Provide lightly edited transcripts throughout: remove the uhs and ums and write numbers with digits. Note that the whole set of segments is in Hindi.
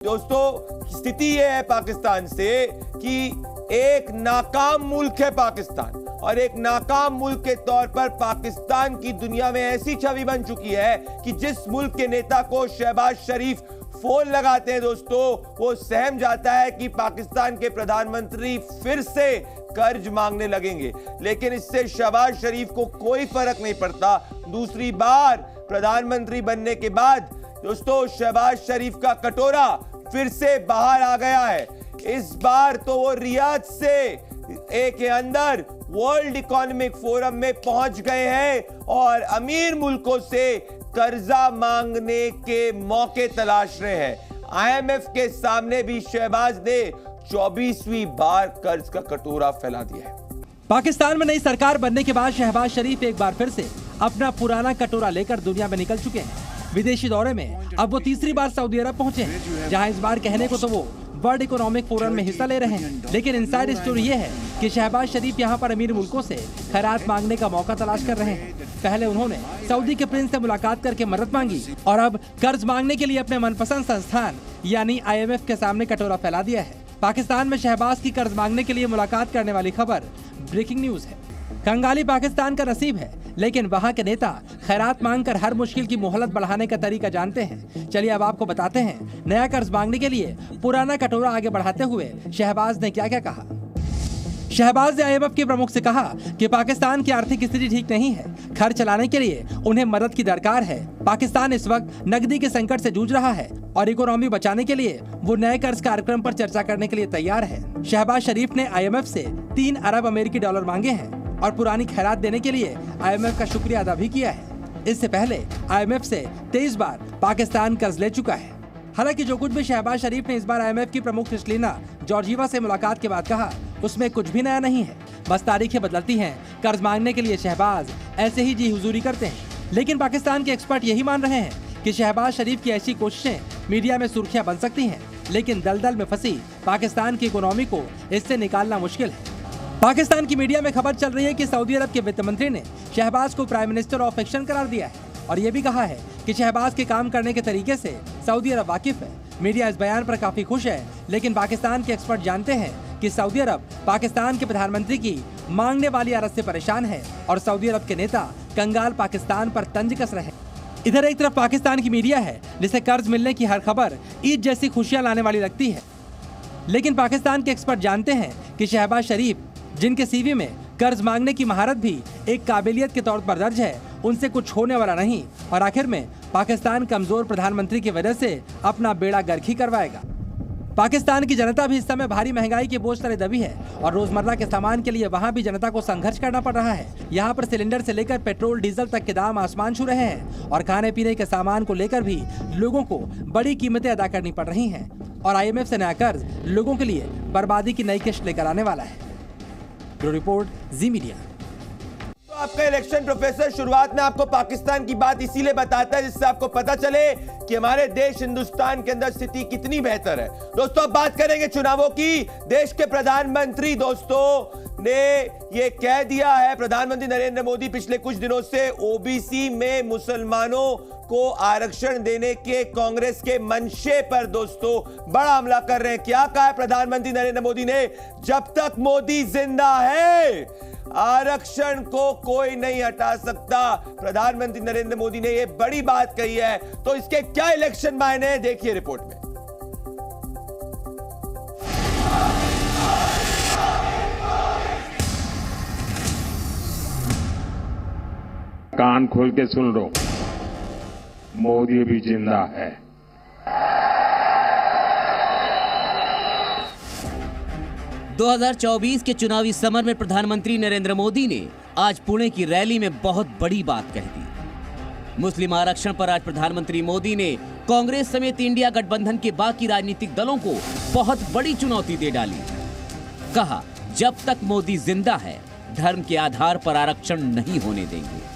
दोस्तों स्थिति ये है पाकिस्तान से कि एक नाकाम मुल्क है पाकिस्तान, और एक नाकाम मुल्क के तौर पर पाकिस्तान की दुनिया में ऐसी छवि बन चुकी है कि जिस मुल्क के नेता को शहबाज शरीफ फोन लगाते हैं दोस्तों, वो सहम जाता है कि पाकिस्तान के प्रधानमंत्री फिर से कर्ज मांगने लगेंगे। लेकिन इससे शहबाज शरीफ को कोई फर्क नहीं पड़ता। दूसरी बार प्रधानमंत्री बनने के बाद दोस्तों शहबाज शरीफ का कटोरा फिर से बाहर आ गया है। इस बार तो वो रियाद से के अंदर वर्ल्ड इकोनॉमिक फोरम में पहुंच गए हैं और अमीर मुल्कों से कर्जा मांगने के मौके तलाश रहे हैं। आईएमएफ के सामने भी शहबाज ने 24वीं बार कर्ज का कटोरा फैला दिया है। पाकिस्तान में नई सरकार बनने के बाद शहबाज शरीफ एक बार फिर से अपना पुराना कटोरा लेकर दुनिया में निकल चुके हैं। विदेशी दौरे में अब वो तीसरी बार सऊदी अरब पहुंचे हैं, जहां इस बार कहने को तो वो वर्ल्ड इकोनॉमिक फोरम में हिस्सा ले रहे हैं, लेकिन इनसाइड स्टोरी ये है कि शहबाज शरीफ यहां पर अमीर मुल्कों से खैरात मांगने का मौका तलाश कर रहे हैं। पहले उन्होंने सऊदी के प्रिंस से मुलाकात करके मदद मांगी और अब कर्ज मांगने के लिए अपने मनपसंद संस्थान यानी आईएमएफ के सामने कटोरा फैला दिया है। पाकिस्तान में शहबाज की कर्ज मांगने के लिए मुलाकात करने वाली खबर ब्रेकिंग न्यूज है। कंगाली पाकिस्तान का नसीब है, लेकिन वहाँ के नेता खैरात मांगकर हर मुश्किल की मोहलत बढ़ाने का तरीका जानते हैं। चलिए अब आपको बताते हैं नया कर्ज मांगने के लिए पुराना कटोरा आगे बढ़ाते हुए शहबाज ने क्या क्या कहा। शहबाज ने आईएमएफ के प्रमुख से कहा कि पाकिस्तान की आर्थिक स्थिति ठीक नहीं है, घर चलाने के लिए उन्हें मदद की दरकार है। पाकिस्तान इस वक्त नकदी के संकट से जूझ रहा है और इकोनॉमी बचाने के लिए वो नए कर्ज कार्यक्रम पर चर्चा करने के लिए तैयार है। शहबाज शरीफ ने आईएमएफ से 3 अरब अमेरिकी डॉलर मांगे हैं और पुरानी खैरात देने के लिए आईएमएफ का शुक्रिया अदा भी किया है। इससे पहले आईएमएफ से 23 बार पाकिस्तान कर्ज ले चुका है। हालांकि जो कुछ भी शहबाज शरीफ ने इस बार आईएमएफ की प्रमुख क्रिस्टलिना जॉर्जिवा से मुलाकात के बाद कहा, उसमें कुछ भी नया नहीं है। बस तारीखें बदलती हैं। कर्ज मांगने के लिए शहबाज ऐसे ही जी हुजूरी करते हैं। लेकिन पाकिस्तान के एक्सपर्ट यही मान रहे हैं कि शहबाज शरीफ की ऐसी कोशिशें मीडिया में सुर्खियां बन सकती हैं, लेकिन दलदल में फंसी पाकिस्तान की इकोनॉमी को इससे निकालना मुश्किल है। पाकिस्तान की मीडिया में खबर चल रही है कि सऊदी अरब के वित्त मंत्री ने शहबाज को प्राइम मिनिस्टर ऑफ एक्शन करार दिया है और ये भी कहा है कि शहबाज के काम करने के तरीके से सऊदी अरब वाकिफ है। मीडिया इस बयान पर काफी खुश है, लेकिन पाकिस्तान के एक्सपर्ट जानते हैं कि सऊदी अरब पाकिस्तान के प्रधानमंत्री की मांगने वाली आरत से परेशान है और सऊदी अरब के नेता कंगाल पाकिस्तान पर तंज कस रहे हैं। इधर एक तरफ पाकिस्तान की मीडिया है जिसे कर्ज मिलने की हर खबर ईद जैसी खुशियां लाने वाली लगती है, लेकिन पाकिस्तान के एक्सपर्ट जानते हैं कि शहबाज शरीफ जिनके सीवी में कर्ज मांगने की महारत भी एक काबिलियत के तौर पर दर्ज है, उनसे कुछ होने वाला नहीं और आखिर में पाकिस्तान कमजोर प्रधानमंत्री की वजह से अपना बेड़ा गर्क ही करवाएगा। पाकिस्तान की जनता भी इस समय भारी महंगाई के बोझ तले दबी है और रोजमर्रा के सामान के लिए वहाँ भी जनता को संघर्ष करना पड़ रहा है। यहाँ पर सिलेंडर से लेकर पेट्रोल डीजल तक के दाम आसमान छू रहे हैं और खाने पीने के सामान को लेकर भी लोगों को बड़ी कीमतें अदा करनी पड़ रही हैं और आईएमएफ से नया कर्ज लोगों के लिए बर्बादी की नई किश्त लेकर आने वाला है। ब्यूरो रिपोर्ट, जी मीडिया। तो आपका इलेक्शन प्रोफेसर शुरुआत में आपको पाकिस्तान की बात इसीलिए बताता है जिससे आपको पता चले कि हमारे देश हिंदुस्तान के अंदर स्थिति कितनी बेहतर है। दोस्तों अब बात करेंगे चुनावों की। देश के प्रधानमंत्री दोस्तों ने ये कह दिया है, प्रधानमंत्री नरेंद्र मोदी पिछले कुछ दिनों से ओबीसी में मुसलमानों को आरक्षण देने के कांग्रेस के मंशे पर दोस्तों बड़ा हमला कर रहे हैं। क्या कहा है प्रधानमंत्री नरेंद्र मोदी ने? जब तक मोदी जिंदा है आरक्षण को कोई नहीं हटा सकता। प्रधानमंत्री नरेंद्र मोदी ने यह बड़ी बात कही है, तो इसके क्या इलेक्शन मायने हैं देखिए रिपोर्ट में। कान खोल के सुन लो, मोदी भी जिंदा है। दो 2024 के चुनावी समर में प्रधानमंत्री नरेंद्र मोदी ने आज पुणे की रैली में बहुत बड़ी बात कह दी। मुस्लिम आरक्षण पर आज प्रधानमंत्री मोदी ने कांग्रेस समेत इंडिया गठबंधन के बाकी राजनीतिक दलों को बहुत बड़ी चुनौती दे डाली। कहा, जब तक मोदी जिंदा है धर्म के आधार पर आरक्षण नहीं होने देंगे।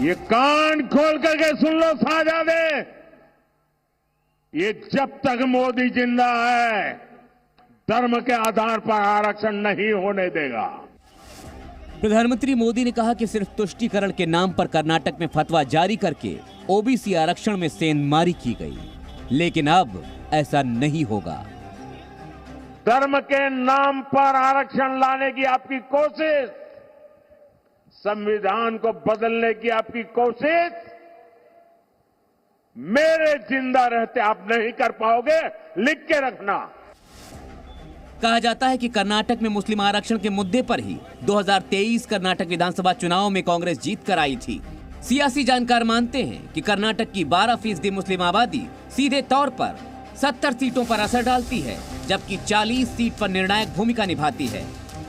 ये कान खोल करके सुन लो साहजादे, ये जब तक मोदी जिंदा है धर्म के आधार पर आरक्षण नहीं होने देगा। प्रधानमंत्री मोदी ने कहा कि सिर्फ तुष्टीकरण के नाम पर कर्नाटक में फतवा जारी करके ओबीसी आरक्षण में सेंधमारी की गई, लेकिन अब ऐसा नहीं होगा। धर्म के नाम पर आरक्षण लाने की आपकी कोशिश, संविधान को बदलने की आपकी कोशिश, मेरे जिंदा रहते आप नहीं कर पाओगे, लिख के रखना। कहा जाता है कि कर्नाटक में मुस्लिम आरक्षण के मुद्दे पर ही 2023 कर्नाटक विधानसभा चुनाव में कांग्रेस जीत कर आई थी। सियासी जानकार मानते हैं कि कर्नाटक की 12% मुस्लिम आबादी सीधे तौर पर 70 सीटों पर असर डालती है, जबकि 40 सीट पर निर्णायक भूमिका निभाती है।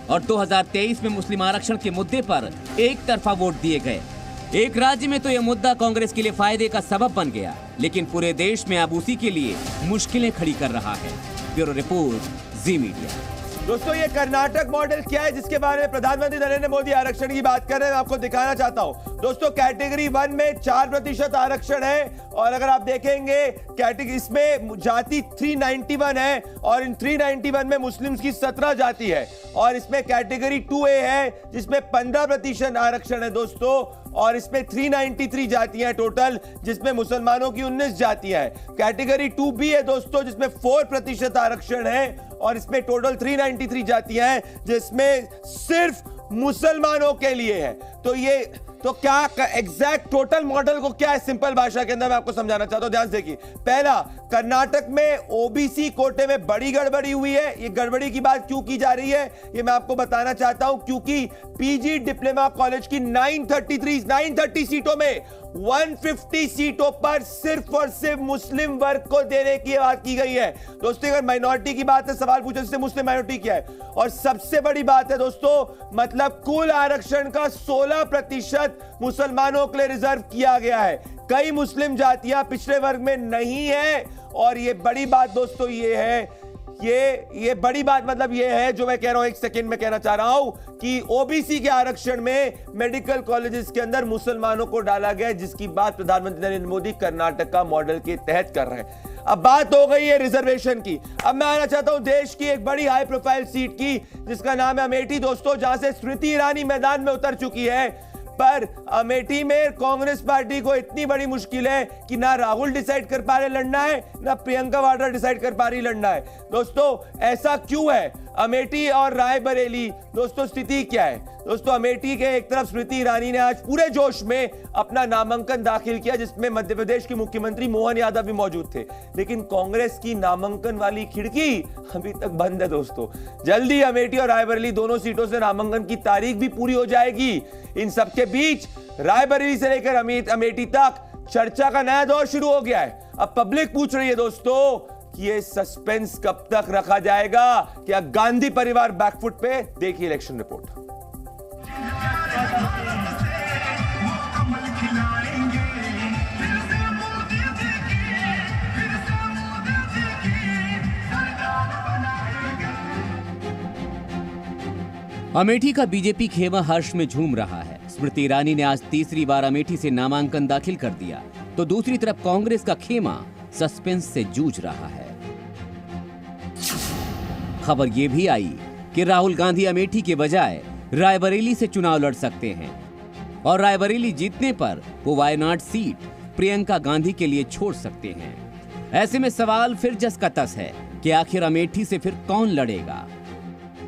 और 2023 में मुस्लिम आरक्षण के मुद्दे पर एक तरफा वोट दिए गए। एक राज्य में तो यह मुद्दा कांग्रेस के लिए फायदे का सबब बन गया, लेकिन पूरे देश में अब उसी के लिए मुश्किलें खड़ी कर रहा है। ब्यूरो रिपोर्ट, जी मीडिया। दोस्तों, ये कर्नाटक मॉडल क्या है जिसके बारे में प्रधानमंत्री नरेंद्र मोदी आरक्षण की बात कर रहे हैं, मैं आपको दिखाना चाहता हूं। दोस्तों, कैटेगरी 1 में 4% आरक्षण है, और अगर आप देखेंगे कैटेगरी इसमें जाति 391 है, और इन 391 में मुस्लिम्स की 17 जाति है। और इसमें कैटेगरी 2A है जिसमें 15% आरक्षण है दोस्तों, और इसमें 393 जातियां हैं टोटल, जिसमें मुसलमानों की 19 जातियां हैं। कैटेगरी 2B है दोस्तों जिसमें 4% आरक्षण है, और इसमें टोटल 393 जातियां हैं, जिसमें सिर्फ मुसलमानों के लिए है। तो क्या एग्जैक्ट टोटल मॉडल को क्या है, सिंपल भाषा के अंदर मैं आपको समझाना चाहता हूं, ध्यान से देखिए। पहला, कर्नाटक में ओबीसी कोटे में बड़ी गड़बड़ी हुई है। ये गड़बड़ी की बात क्यों की जा रही है, ये मैं आपको बताना चाहता हूं। क्योंकि पीजी डिप्लोमा कॉलेज की 930 सीटों में 150 सीटों पर सिर्फ और सिर्फ मुस्लिम वर्ग को देने की बात की गई है। दोस्तों, अगर माइनॉरिटी की बात है, सवाल पूछे जिससे मुस्लिम माइनॉरिटी क्या है। और सबसे बड़ी बात है दोस्तों, मतलब कुल आरक्षण का 16% मुसलमानों के लिए रिजर्व किया गया है। कई मुस्लिम जातियां पिछड़े वर्ग में नहीं है। और ये बड़ी बात दोस्तों ये है, ये बड़ी बात मतलब ये है जो मैं कह रहा हूं, एक सेकंड में कहना चाह रहा हूं कि ओबीसी के आरक्षण में मेडिकल कॉलेजेस के अंदर मुसलमानों को डाला गया, जिसकी बात प्रधानमंत्री नरेंद्र मोदी कर्नाटक का मॉडल के तहत कर रहे हैं। अब बात हो गई है रिजर्वेशन की। अब मैं आना चाहता हूं देश की एक बड़ी हाई प्रोफाइल सीट की, जिसका नाम है अमेठी दोस्तों, जहां से स्मृति ईरानी मैदान में उतर चुकी है। पर अमेठी में कांग्रेस पार्टी को इतनी बड़ी मुश्किल है कि ना राहुल डिसाइड कर पा रहे लड़ना है, ना प्रियंका वाड्रा डिसाइड कर पा रही लड़ना है। दोस्तों, ऐसा क्यों है? अमेठी और रायबरेली दोस्तों, स्थिति क्या है? दोस्तों, अमेठी के एक तरफ स्मृति ईरानी ने आज पूरे जोश में अपना नामांकन दाखिल किया, जिसमें मध्य प्रदेश के मुख्यमंत्री मोहन यादव भी मौजूद थे। लेकिन कांग्रेस की नामांकन वाली खिड़की अभी तक बंद है दोस्तों। जल्दी अमेठी और रायबरेली दोनों सीटों से नामांकन की तारीख भी पूरी हो जाएगी। इन सबके बीच रायबरेली से लेकर अमेठी तक चर्चा का नया दौर शुरू हो गया है। अब पब्लिक पूछ रही है दोस्तों कि ये सस्पेंस कब तक रखा जाएगा? क्या गांधी परिवार बैकफुट पे? देखिए इलेक्शन रिपोर्ट। अमेठी का बीजेपी खेमा हर्ष में झूम रहा है। स्मृति ईरानी ने आज तीसरी बार अमेठी से नामांकन दाखिल कर दिया, तो दूसरी तरफ कांग्रेस का खेमा सस्पेंस से जूझ रहा है। खबर यह भी आई कि राहुल गांधी अमेठी के बजाय रायबरेली से चुनाव लड़ सकते हैं, और रायबरेली जीतने पर वो वायनाड सीट प्रियंका गांधी के लिए छोड़ सकते हैं। ऐसे में सवाल फिर जस का तस है कि आखिर अमेठी से फिर कौन लड़ेगा?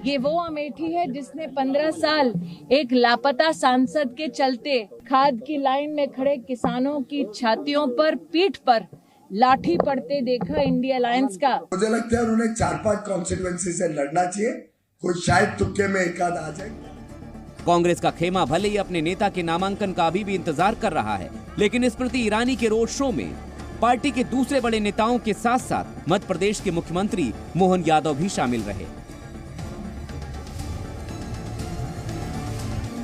ये वो अमेठी है जिसने 15 साल एक लापता सांसद के चलते खाद की लाइन में खड़े किसानों की छातियों पर, पीठ पर लाठी पड़ते देखा इंडिया अलायंस का। मुझे लगता है उन्होंने 4-5 कॉन्स्टिट्यूएंसी से लड़ना चाहिए, कोई शायद तुक्के में एक आध आ जाए। कांग्रेस का खेमा भले ही अपने नेता के नामांकन का अभी भी इंतजार कर रहा है, लेकिन स्मृति ईरानी के रोड शो में पार्टी के दूसरे बड़े नेताओं के साथ साथ मध्य प्रदेश के मुख्यमंत्री मोहन यादव भी शामिल रहे।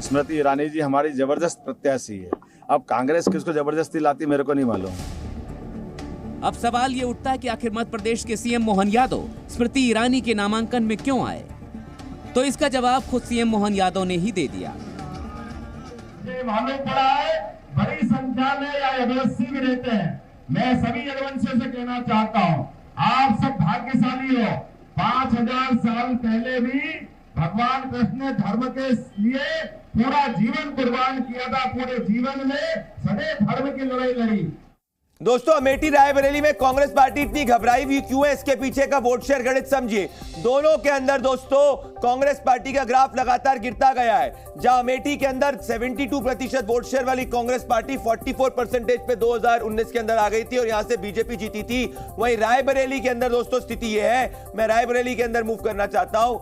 स्मृति ईरानी जी हमारी जबरदस्त प्रत्याशी है। अब कांग्रेस किसको जबरदस्ती लाती मेरे को नहीं मालूम। अब सवाल ये उठता है कि आखिर मध्य प्रदेश के सीएम मोहन यादव स्मृति ईरानी के नामांकन में क्यों आए? तो इसका जवाब खुद सीएम मोहन यादव ने ही दे दिया। मालूम पड़ा है बड़ी संख्या में यदवंशी भी रहते हैं। मैं सभी यदवंशियों से कहना चाहता हूँ, आप सब भाग्यशाली हो। 5000 साल पहले भी भगवान कृष्ण ने धर्म के लिए पूरा जीवन कुर्बान किया था। पूरे जीवन में सदैव धर्म की लड़ाई लड़ी। दोस्तों, अमेठी रायबरेली में कांग्रेस पार्टी इतनी घबराई हुई क्यों है, इसके पीछे का वोट शेयर गणित समझिए। दोनों के अंदर दोस्तों कांग्रेस पार्टी का ग्राफ लगातार गिरता गया है। जहां अमेठी के अंदर 72% वोट शेयर वाली कांग्रेस पार्टी 44% पे 2019 के अंदर आ गई थी और यहां से बीजेपी जीती थी। वहीं रायबरेली के अंदर दोस्तों स्थिति यह है, मैं रायबरेली के अंदर मूव करना चाहता हूं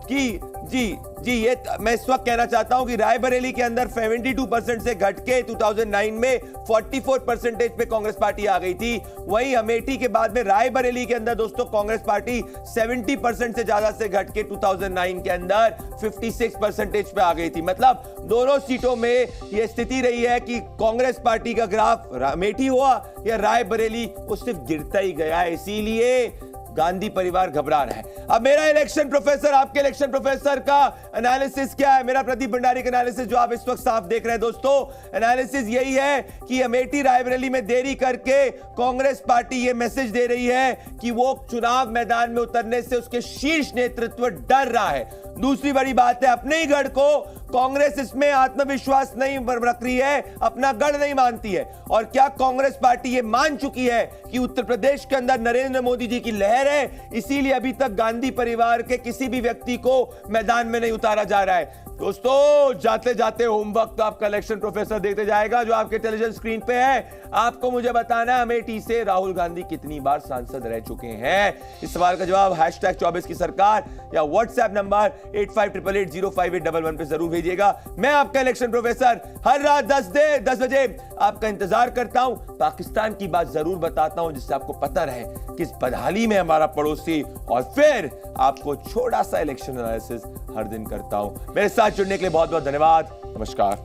कि ये मैं इस वक्त कहना चाहता हूं कि रायबरेली के अंदर 72% से घट के 2009 में 44% पे कांग्रेस पार्टी आ गई थी। वहीं अमेठी के बाद में रायबरेली के अंदर दोस्तों कांग्रेस पार्टी 70% से ज्यादा से घट के 2009 के अंदर 56% पे आ गई थी। मतलब दोनों सीटों में यह स्थिति रही है कि कांग्रेस पार्टी का ग्राफ अमेठी हुआ या रायबरेली वो सिर्फ गिरता ही गया है, इसीलिए गांधी परिवार घबरा रहा है। अब मेरा इलेक्शन प्रोफेसर, आपके इलेक्शन प्रोफेसर का एनालिसिस क्या है? मेरा प्रदीप भंडारी का एनालिसिस जो आप इस वक्त साफ देख रहे हैं दोस्तों, एनालिसिस यही है कि अमेठी रायबरेली में देरी करके कांग्रेस पार्टी ये मैसेज दे रही है कि वो चुनाव मैदान में उतरने से उसके शीर्ष नेतृत्व डर रहा है। दूसरी बड़ी बात है, अपने ही गढ़ को कांग्रेस इसमें आत्मविश्वास नहीं रख रही है, अपना गढ़ नहीं मानती है। और क्या कांग्रेस पार्टी ये मान चुकी है कि उत्तर प्रदेश के अंदर नरेंद्र मोदी जी की लहर है, इसीलिए अभी तक गांधी परिवार के किसी भी व्यक्ति को मैदान में नहीं उतारा जा रहा है। दोस्तों, जाते जाते होमवर्क तो आपका इलेक्शन प्रोफेसर देते जाएगा जो आपके टेलीविजन स्क्रीन पे है। आपको मुझे बताना है अमेठी से राहुल गांधी कितनी बार सांसद रह चुके हैं। इस सवाल का जवाब #24 की सरकार या व्हाट्सएप नंबर 8588058111 पे जरूर भेजिएगा। मैं आपका इलेक्शन प्रोफेसर हर रात 10 बजे आपका इंतजार करता हूं। पाकिस्तान की बात जरूर बताता हूं जिससे आपको पता रहे किस बदहाली में हमारा पड़ोसी, और फिर आपको छोटा सा इलेक्शन एनालिसिस हर दिन करता हूं। मेरे साथ जुड़ने के लिए बहुत बहुत धन्यवाद। नमस्कार।